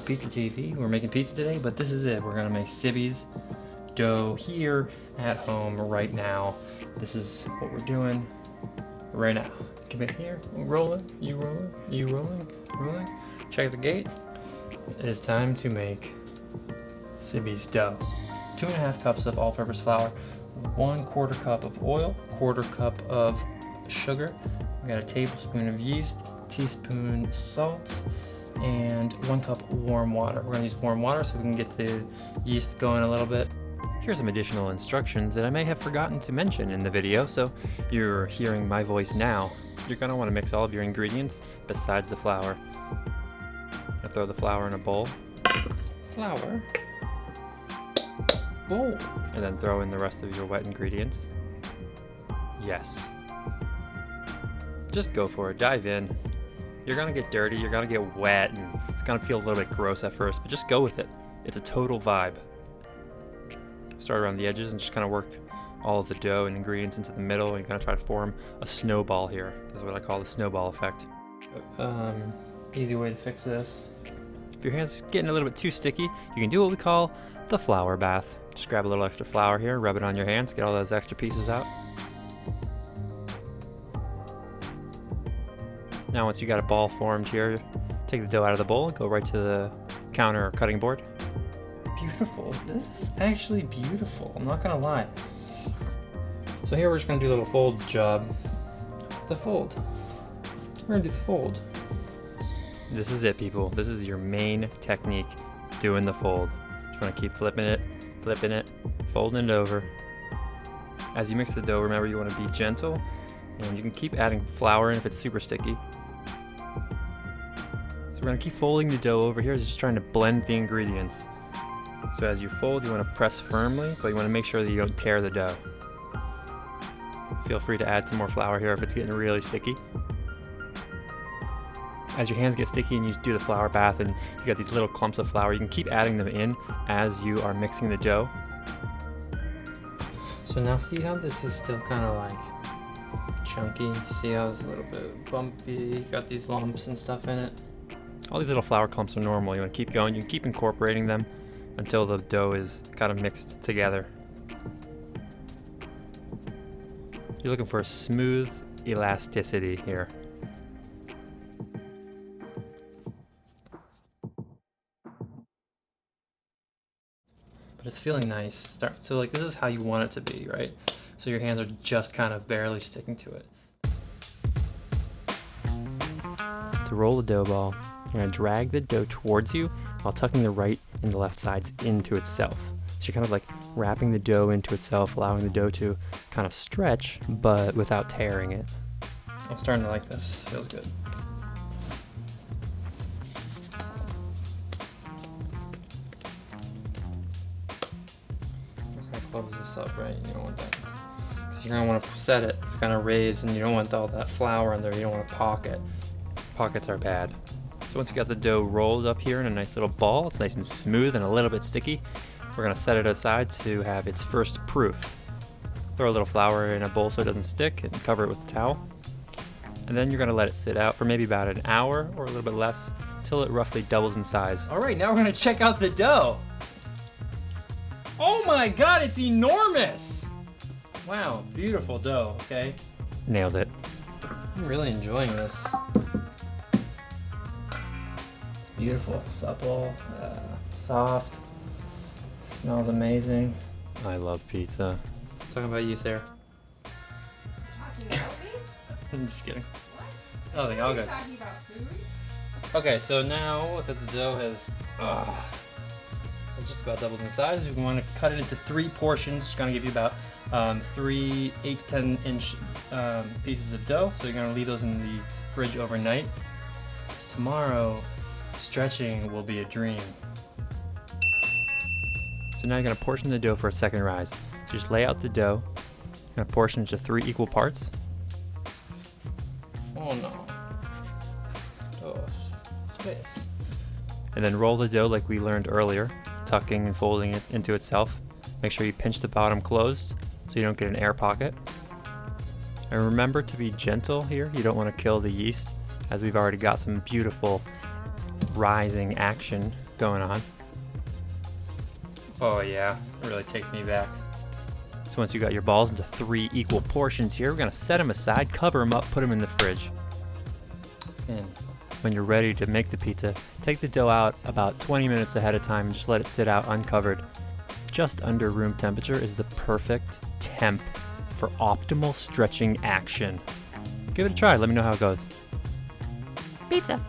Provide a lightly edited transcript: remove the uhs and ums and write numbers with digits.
Pizza TV. We're making pizza today, but this is it. We're gonna make Sibies dough here at home right now. This is what we're doing right now. Come in here, rolling, you rolling, you rolling, rolling. Check the gate. It is time to make Sibies dough. 2.5 cups of all-purpose flour, 1/4 cup of oil, 1/4 cup of sugar. We got a tablespoon of yeast, teaspoon salt, and 1 cup warm water. We're gonna use warm water so we can get the yeast going a little bit. Here's some additional instructions that I may have forgotten to mention in the video, so you're hearing my voice now. You're gonna wanna mix all of your ingredients besides the flour. I'll throw the flour in a bowl. Flour. Bowl. And then throw in the rest of your wet ingredients. Yes. Just go for it, dive in. You're gonna get dirty, you're gonna get wet, and it's gonna feel a little bit gross at first, but just go with it. It's a total vibe. Start around the edges and just kind of work all of the dough and ingredients into the middle, and you're gonna try to form a snowball here. This is what I call the snowball effect. Easy way to fix this. If your hand's getting a little bit too sticky, you can do what we call the flour bath. Just grab a little extra flour here, rub it on your hands, get all those extra pieces out. Now once you got a ball formed here, take the dough out of the bowl and go right to the counter or cutting board. Beautiful. This is actually beautiful, I'm not gonna lie. So here we're just gonna do a little fold job. The fold. We're gonna do the fold. This is it, people. This is your main technique, doing the fold. Just wanna keep flipping it, folding it over. As you mix the dough, remember you wanna be gentle, and you can keep adding flour in if it's super sticky. So we're gonna keep folding the dough over here, just trying to blend the ingredients. So as you fold, you wanna press firmly, but you wanna make sure that you don't tear the dough. Feel free to add some more flour here if it's getting really sticky. As your hands get sticky and you do the flour bath and you got these little clumps of flour, you can keep adding them in as you are mixing the dough. So now see how this is still kind of like chunky? See how it's a little bit bumpy, got these lumps and stuff in it? All these little flour clumps are normal. You want to keep going, you can keep incorporating them until the dough is kind of mixed together. You're looking for a smooth elasticity here. But it's feeling nice. So like this is how you want it to be, right? So your hands are just kind of barely sticking to it. To roll the dough ball, you're gonna drag the dough towards you while tucking the right and the left sides into itself. So you're kind of like wrapping the dough into itself, allowing the dough to kind of stretch, but without tearing it. I'm starting to like this. It feels good. Close this up, right? You don't want that. Because you're going to want to set it. It's going to raise, and you don't want all that flour in there. You don't want to pocket. Pockets are bad. So once you got the dough rolled up here in a nice little ball, it's nice and smooth and a little bit sticky, we're going to set it aside to have its first proof. Throw a little flour in a bowl so it doesn't stick and cover it with a towel. And then you're going to let it sit out for maybe about an hour or a little bit less till it roughly doubles in size. All right, now we're going to check out the dough. Oh my God, it's enormous! Wow, beautiful dough, okay? Nailed it. I'm really enjoying this. It's beautiful, supple, soft, smells amazing. I love pizza. Talking about you, Sarah. I'm just kidding. What? Oh, all good. Talking about food? Okay, so now that the dough has it's just about doubled in size, we want to cut it into 3 portions. It's going to give you about 3 8 to 10 inch pieces of dough. So you're going to leave those in the fridge overnight. Because tomorrow, stretching will be a dream. So now you're going to portion the dough for a second rise. So just lay out the dough. You're going to portion into 3 equal parts. Oh no. And then roll the dough like we learned earlier, tucking and folding it into itself. Make sure you pinch the bottom closed so you don't get an air pocket. And remember to be gentle here. You don't want to kill the yeast, as we've already got some beautiful rising action going on. Oh yeah, it really takes me back. So once you got your balls into 3 equal portions here, we're gonna set them aside, cover them up, put them in the fridge. And when you're ready to make the pizza, take the dough out about 20 minutes ahead of time and just let it sit out uncovered. Just under room temperature is the perfect temp for optimal stretching action. Give it a try, let me know how it goes. Pizza.